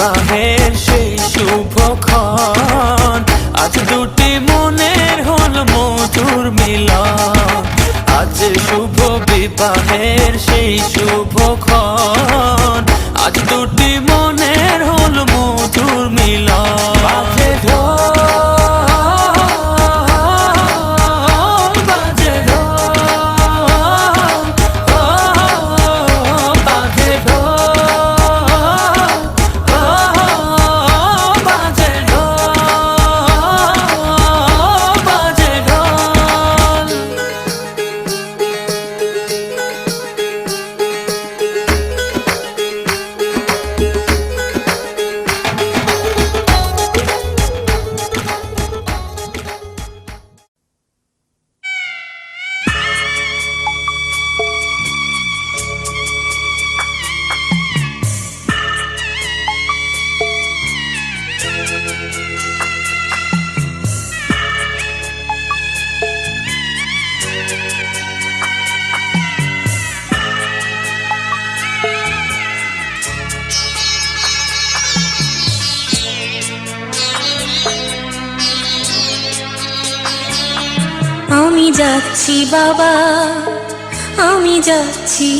বিবাহের সেই শুভক্ষণ, আজ দুটি মনের হল মধুর মিলন। আজ শুভ বিবাহের সেই শুভক্ষণ, আজ দুটি মনের হল মধুর মিলন। বাজে ঢোল, বাজে ঢোল, বাজে ঢোল, বাজে ঢোল, বাজে ঢোল। আমি যাচ্ছি বাবা, আমি যাচ্ছি,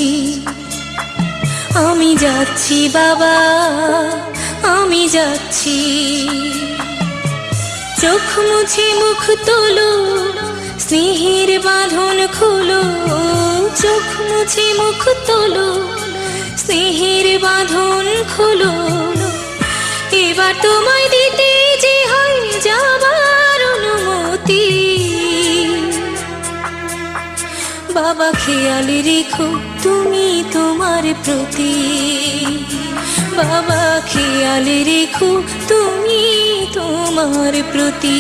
আমি যাচ্ছি বাবা, আমি যাচ্ছি। চোখ মুছে মুখ তোলো, স্নেহের বাঁধন খোলো। চোখ মুছে মুখ তোলো, স্নেহের বাঁধন খোলো। এবার তোমায় দিতে যে হয় যাবার অনুমতি। বাবা খেয়াল রেখো তুমি তোমার প্রতি। বাবা খেয়াল রেখো তুমি তোমার প্রতি।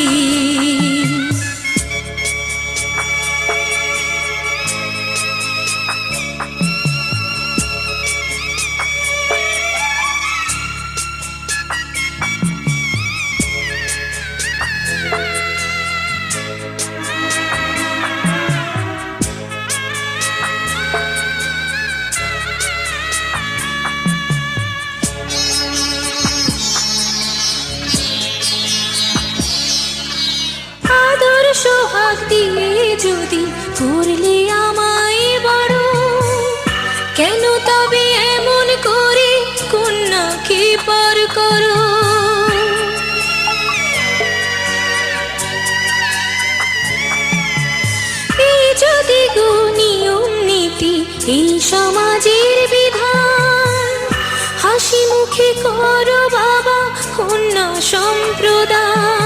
সোহাগ দিয়ে যদি করলে আমায় বড়, কেন তবে এমন করে কন্যাকে পর করো? এই যদি গো নিয়ম নীতি, এই সমাজের বিধান, হাসি মুখে করো বাবা কন্যা সম্প্রদান।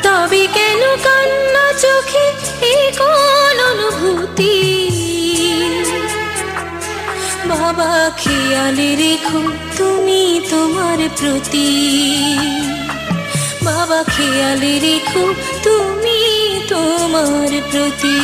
তবে কেন কান্না চোখে এই কোন অনুভূতি? বাবা খেয়াল রেখো তুমি তোমার প্রতি। বাবা খেয়াল রেখো তুমি তোমার প্রতি।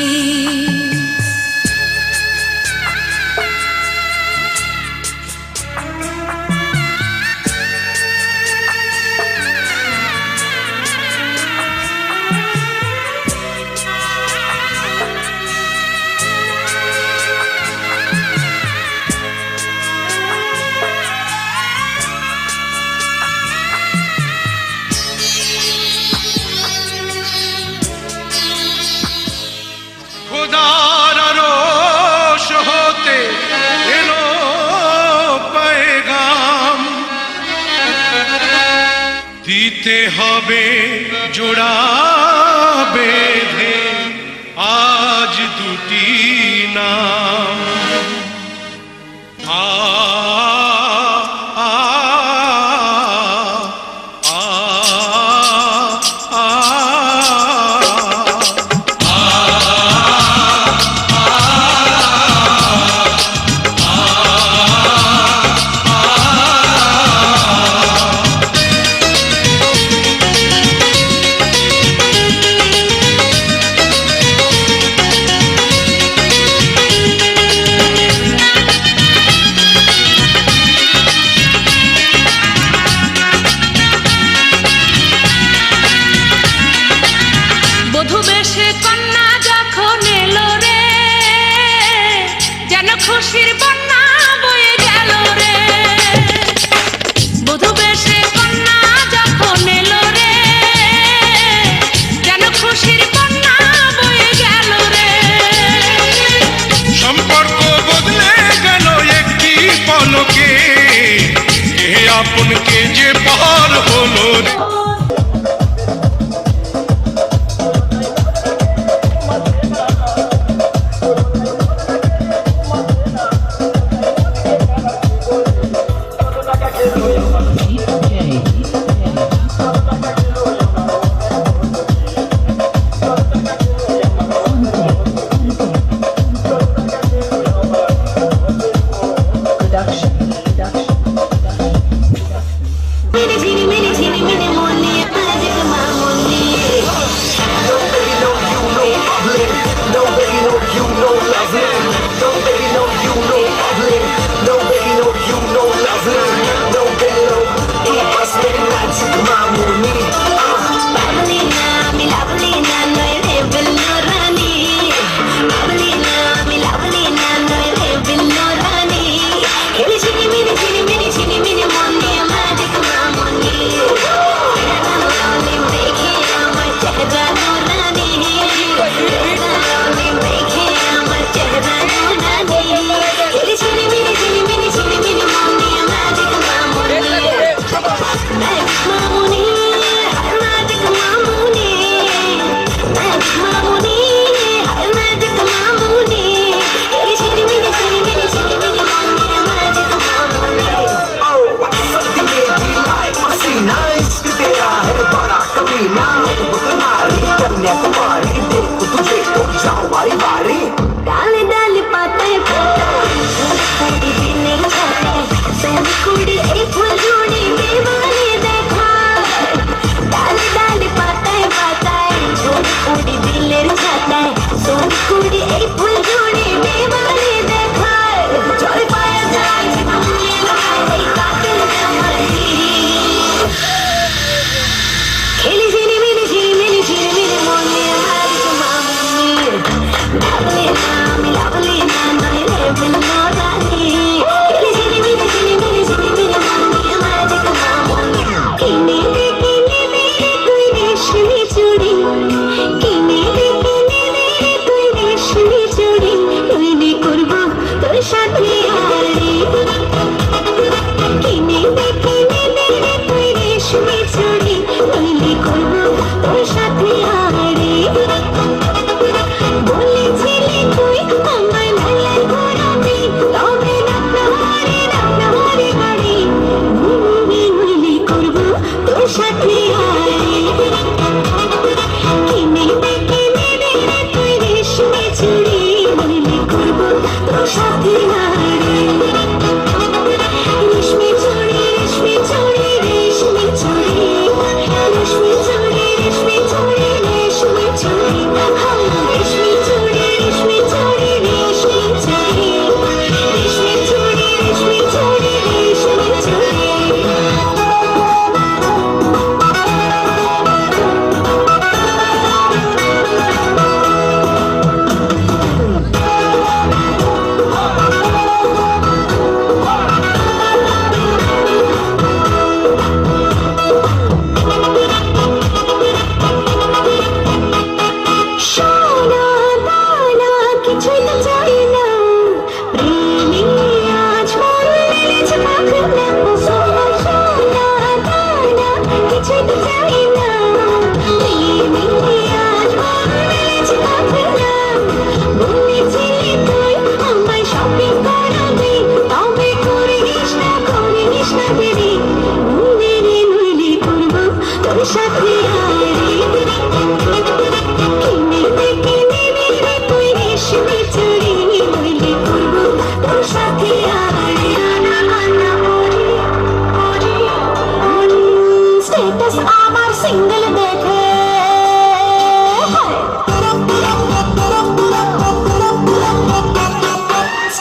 খোদার আরশ হতে এলো পেগাম, দিতে হবে জোড়া বেঁধে আজ দুটি নাম। আ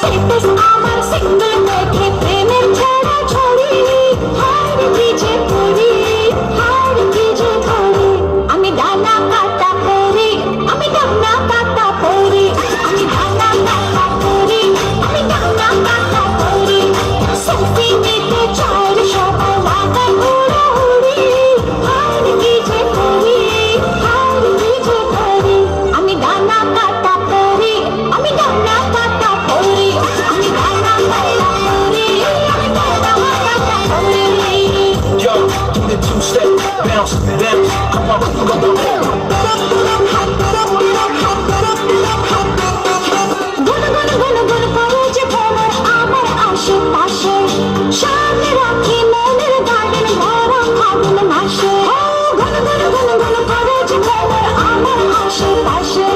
স্ট্যাটাস আমার সিঙ্গেল দেখে প্রেমের ছড়া ছড়ি হার কি যে করি হার কি যে করি আমি ডানা কাটা পরি আমি ডানা কাটা পরি আমি ডানা কাটা পরি আমি ডানা কাটা পরি সেলফি নিতে চার সবাই লাগায় হুড়োহুড়ি হার কি যে করি হার কি যে করি আমি ডানা কাটা পরি আমি ডানা কাটা পরি আমি ডানা কাটা পরি আমি ডানা কাটা পরি Yo, do the two-step, bounce, bounce. Come on, come on. গুন গুন গুন গুন করে যে ভ্রমর আমার আশেপাশে সামনে রাখি মনের গার্ডেন ভরা ফাগুন মাসে গুন গুন গুন গুন করে যে ভ্রমর আমার আশেপাশে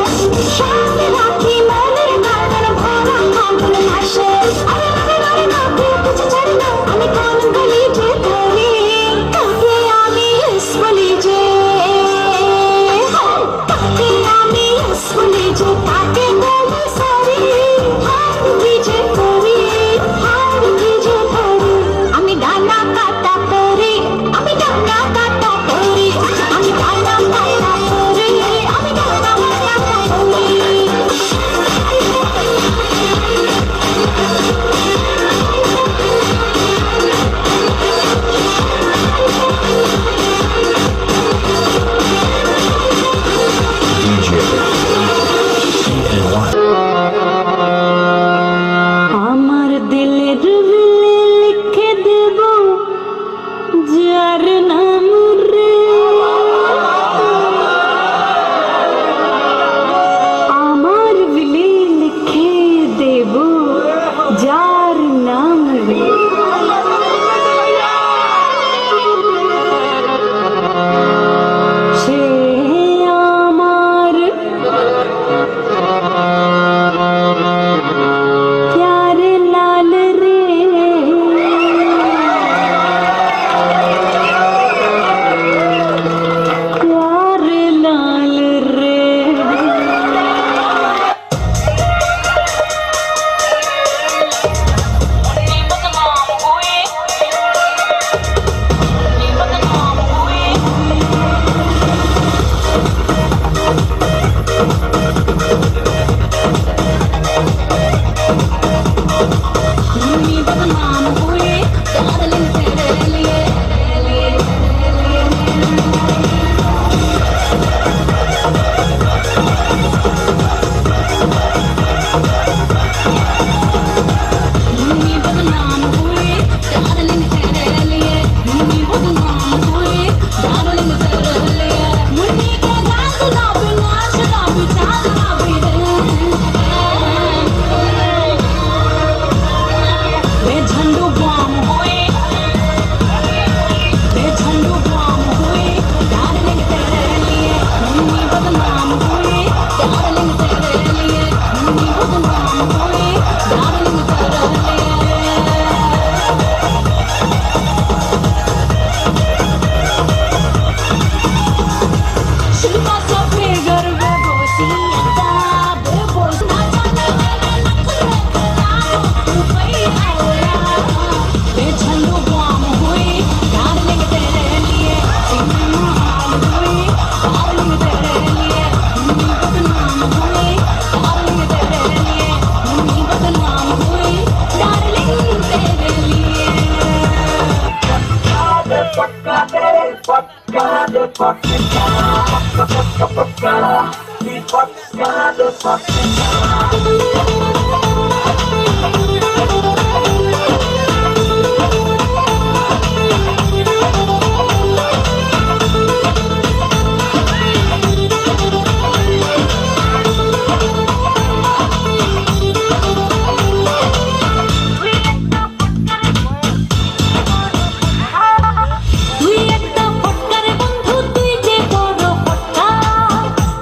সামনে রাখি মনের গার্ডেন ভরা ফাগুন মাসে আরে আরে আরে না কিছু ছাড়ি না আমি কোন গলি যে ধরি কাকে আমি বলি যে কাকে আমি বলি যে কাকে বলি সরি হার কি যে করি হার কি যে করি আমি ডানা কাটা পরি আমি ডানা কাটা পরি আমি ডানা কাটা পরি আমি ডানা কাটা পরি DJ CNY. আমার দিলের বিলে লিখে দেব যার নাম রে আমার বিলে লিখে দেব যার নাম রে সে আমার प्यारे लाल रे प्यारे लाल रे नी बदनाम हुए डार्लिंग तेरे लिए नी बदनाम हुए डार्लिंग तेरे लिए नी बदनाम हुए डार्लिंग तेरे लिए मुन्नी के गाल गुलाबी नाच गुलाबी चाल गुलाबी रे झंडू बम हुए रे झंडू बम हुए डार्लिंग तेरे लिए मुन्नी बदनाम हुए डार्लिंग तेरे लिए मुन्नी बदनाम हुए डार्लिंग तेरे लिए शिल्पा सा फिगर बेबोसी बेबोस ना जाने रे झंडू बम हुए डार्लिंग तेरे लिए सिनेमा हॉल हुए डार्लिंग तेरे लिए मुन्नी बदनाम हुए डार्लिंग तेरे लिए मुन्नी बदनाम हुए डार्लिंग तेरे लिए তুই একটা ফটকারে বন্ধু তুই যে বড় ফটকা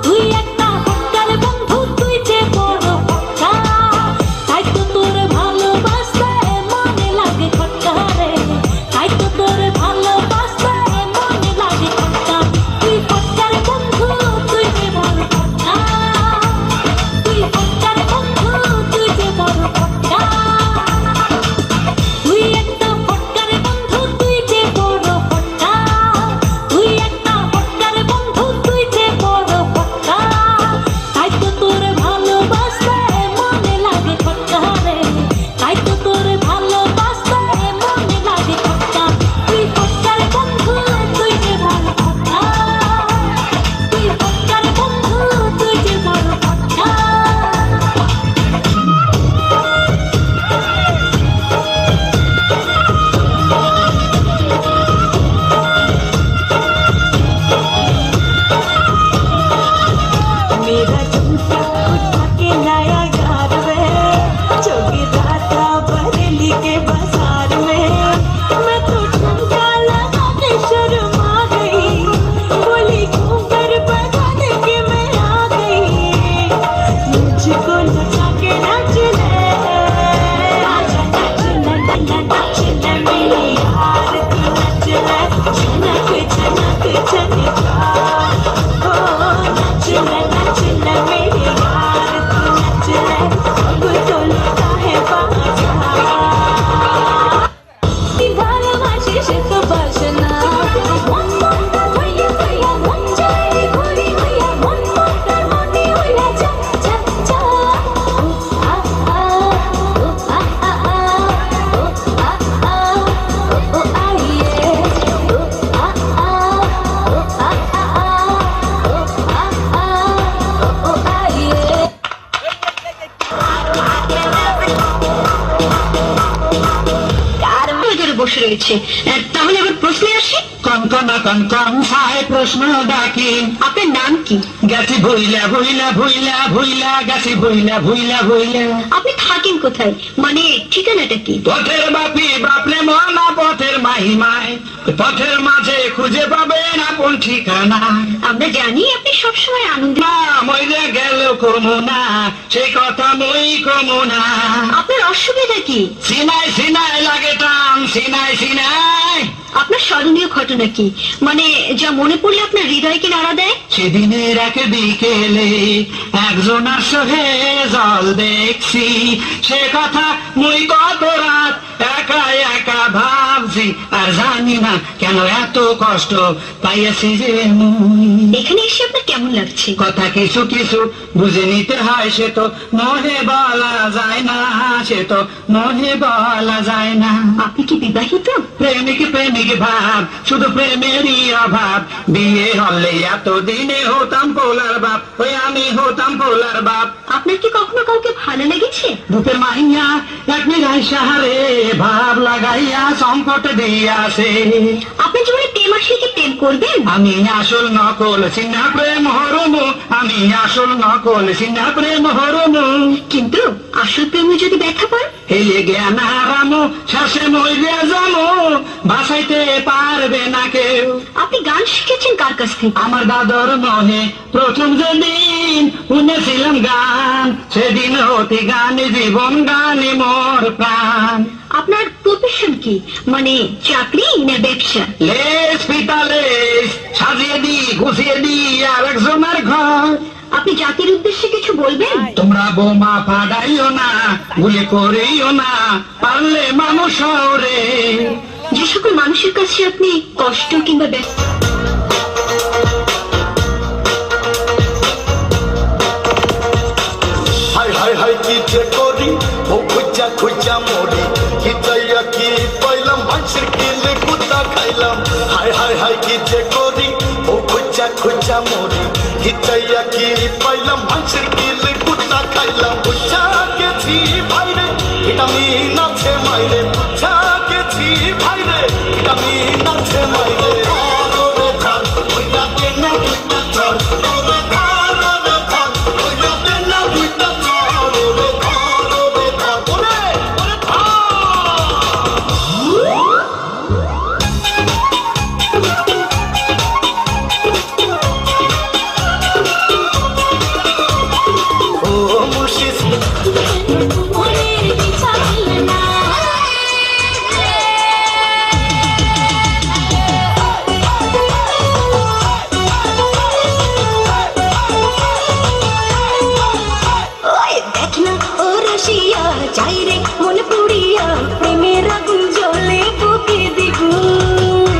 তুই একটা ফটকারে বন্ধু তুই যে বড় ফটকা বসে রয়েছে। তাহলে আবার প্রশ্নে আসি। কনকনা কনকন হায় প্রশ্ন ডাকি, আপনার নাম কি? গেছি ভুইলা ভুইলা ভুইলা ভুইলা, গেছি ভুইলা ভুইলা ভুইলা। আপনি থাকেন কোথায়, মানে ঠিকানাটা কি? পথের বাপি বাপরে মনা, পথের মাহিমায়, পথের মাঝে খুঁজে পাবেন আপন ঠিকানা। আমরা জানি আপনি সবসময় আনন্দ। না মইরে গেল কমু না, সেই কথা মই কমু না। আপনার অসুবিধা কি? সিনাই সিনাই লাগে টান, সিনাই সিনাই। আপনার স্মরণীয় ঘটনা কি, মানে যা মনে পড়লে আপনার হৃদয়কে নাড়া দেয়? সেদিনের এক বিকেলে একজন আসহে জল দেখছি, সে কথা মুই কত রাত একা একা ভাবছি, আর জানি না কেন এত কষ্ট পাইয়াছি যে মুই। এখানে এসে আপনার কেমন লাগছে? কথা কিছু কিছু বুঝে নিতে হয়, সে তো নহে বলা যায় না, সে তো নহে বলা যায় না। আপনি কি বিবাহিত? প্রেমিক প্রেমিক ভাব, শুধু প্রেমেরই অভাব। বিয়ে হলে এতদিনে হতাম পোলার বাপ, ওই আমি হতাম পোলার বাপ। আপনার কি কখনো কাউকে ভালো লেগেছে? রূপের মাহিয়া এক নিরাই সাহারে, ভাব লাগাইয়া সংকট দিয়াছে। আপনার জীবনে প্রেম আসলে কি প্রেম করবেন? আমি আসল নকল সিনা প্রেম হরমু, আমি আসল নকল সিনা প্রেম হরমু। কিন্তু আসল প্রেমে যদি ব্যথা পান? হেলে জ্ঞান হারামো, শ্বাসে মইলে যামো, বাসাইতে পারবে না কেউ। আপনি গান শিখেছেন কার কাছ থেকে? আমার দাদর মনে প্রথম যেদিন শুনেছিলাম গান, সেদিন হতে গানে জীবন, গানে মোর প্রাণ। আপনার প্রফেশন কি, মানে চাকরি না ব্যবসা? লেস পিতা লেস, সাজিয়ে দি গুছিয়ে দি আর একজনের ঘর। আপনি জাতির উদ্দেশ্যে কিছু বলবেন? তোমরা বোমা ফাটাইও না, গুলি করিও না, পারলে মানুষ রে। যে সকল মানুষের কাছে আপনি কষ্ট কিংবা ব্যস্ত। হাই হাই হাই কি যে করি, ও খুঁজা খুঁজা মরি, হিচাইয়া কি পাইলাম, মানুষের কিলে কুত্তা খাইলাম। হাই হাই হাই কি যে করি, ও খুঁজা খুঁজা মরি, হিচাইয়া কি পাইলাম, মানুষের কিলে কুত্তা খাইলাম। বুঝা গেছি ভাইরে ভিটামিন আছে মাইরে, বুঝা গেছি ভাইরে ভিটামিন আছে মাইরে। চাইরে মন পুড়িয়া, প্রেমের আগুন জ্বলে বুকে দ্বিগুণ।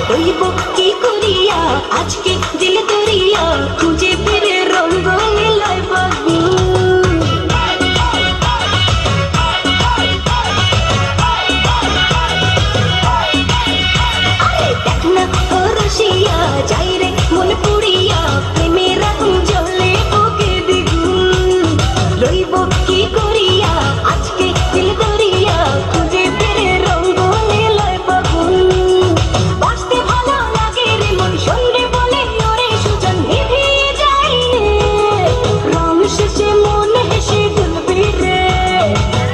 রইব কি করিয়া আজকে দিল দরিয়া, খুঁজে ফিরে রঙ্গ মিলায় বাগুন। দেখ না ও রসিয়া, চাইরে মন পুড়িয়া, প্রেমের আগুন জ্বলে বুকে দ্বিগুণ। রইব কি করিয়া আজকে দিল দরিয়া, খুঁজে ফিরে রঙ্গ মিলায় বাগুন। বাঁচতে ভালো লাগে রে মন, শরীরে বলে ওরে সুজন নিভিয়ে যায় রে। রং শেষে মন হেসে দুলবি রে,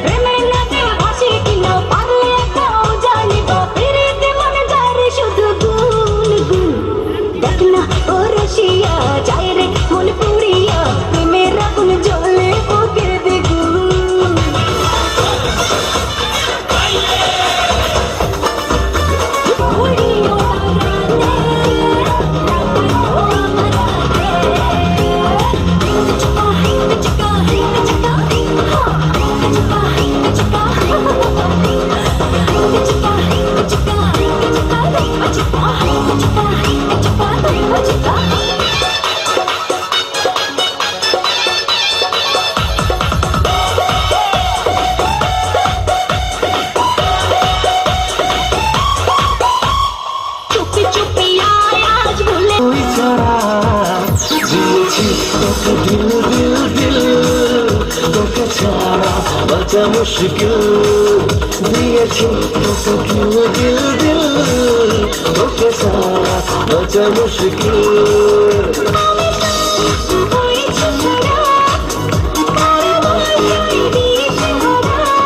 প্রেমের নাচে ভাসে কিনা পারলে একাও জানিব, ফিরিতে মনে যায় রে শুধু গুন গুন। দেখ না ও রসিয়া, যায় রে মন পুড়িয়া, প্রেমের আগুন জ্বলে বুকে দ্বিগুণ। চুপি চুপি আয় আজ ভুলে দিয়েছি তোকে দিল দিল ছাড়া বাঁচা মুশকিল দিয়েছি তোকে দিল দিল তোকে ছাড়া বাঁচা মুশকিল